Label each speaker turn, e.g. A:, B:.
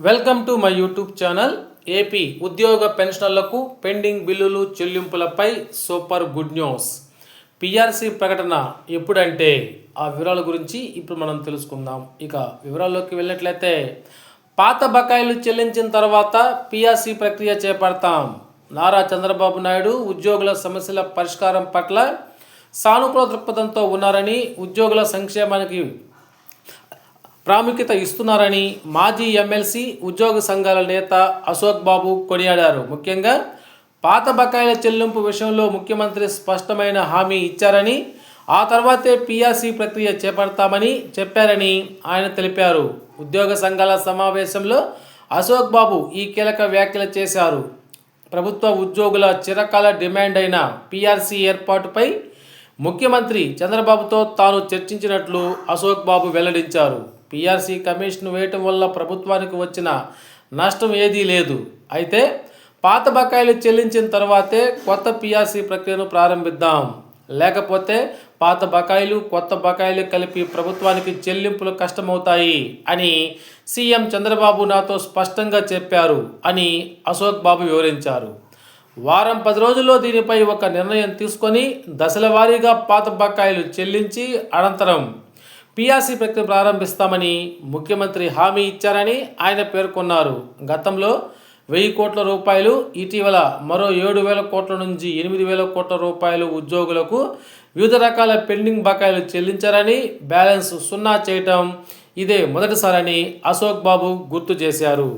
A: Welcome to my YouTube channel. AP ఉద్యోగ పెన్షనర్లకు pending బిల్లులు చెల్లింపులపై సూపర్ గుడ్ న్యూస్. పిఆర్సీ ప్రకటన ఎప్పుడంటే ఆ వివరాల గురించి ఇప్పుడు మనం తెలుసుకుందాం. ఇక వివరాల్లోకి వెళ్ళినట్లయితే, పాత బకాయిలు చెల్లించిన తర్వాత పిఆర్సీ ప్రక్రియ చేపడతాం. నారా చంద్రబాబు నాయుడు ఉద్యోగుల సమస్యల పరిష్కారం పట్ల సానుకూల దృక్పథంతో ఉన్నారని, ఉద్యోగుల సంక్షేమానికి ప్రాముఖ్యత ఇస్తున్నారని మాజీ ఎమ్మెల్సీ ఉద్యోగ సంఘాల నేత అశోక్ బాబు కొనియాడారు. ముఖ్యంగా పాత బకాయిల చెల్లింపు విషయంలో ముఖ్యమంత్రి స్పష్టమైన హామీ ఇచ్చారని, ఆ తర్వాతే పిఆర్సీ ప్రక్రియ చేపడతామని చెప్పారని ఆయన తెలిపారు. ఉద్యోగ సంఘాల సమావేశంలో అశోక్ బాబు ఈ కీలక వ్యాఖ్యలు చేశారు. ప్రభుత్వ ఉద్యోగుల చిరకాల డిమాండ్ అయిన పిఆర్సీ ఏర్పాటుపై ముఖ్యమంత్రి చంద్రబాబుతో తాను చర్చించినట్లు అశోక్ బాబు వెల్లడించారు. పిఆర్సీ కమిషన్ వేయటం వల్ల ప్రభుత్వానికి వచ్చిన నష్టం ఏదీ లేదు. అయితే పాత బకాయిలు చెల్లించిన తర్వాతే కొత్త పిఆర్సీ ప్రక్రియను ప్రారంభిద్దాం. లేకపోతే పాత బకాయిలు కొత్త బకాయిలు కలిపి ప్రభుత్వానికి చెల్లింపులు కష్టమవుతాయి అని సీఎం చంద్రబాబు నాతో స్పష్టంగా చెప్పారు అని అశోక్ బాబు వివరించారు. వారం 10 రోజుల్లో దీనిపై ఒక నిర్ణయం తీసుకొని దశల వారీగా పాత బకాయిలు చెల్లించి అనంతరం పిఆర్సీ ప్రక్రియ ప్రారంభిస్తామని ముఖ్యమంత్రి హామీ ఇచ్చారని ఆయన పేర్కొన్నారు. గతంలో 1000 కోట్ల రూపాయలు, ఇటీవల మరో 7,000 కోట్ల నుంచి 8,000 కోట్ల రూపాయలు ఉద్యోగులకు వివిధ రకాల పెండింగ్ బకాయిలు చెల్లించారని, బ్యాలెన్స్ సున్నా చేయటం ఇదే మొదటిసారని అశోక్ బాబు గుర్తు చేశారు.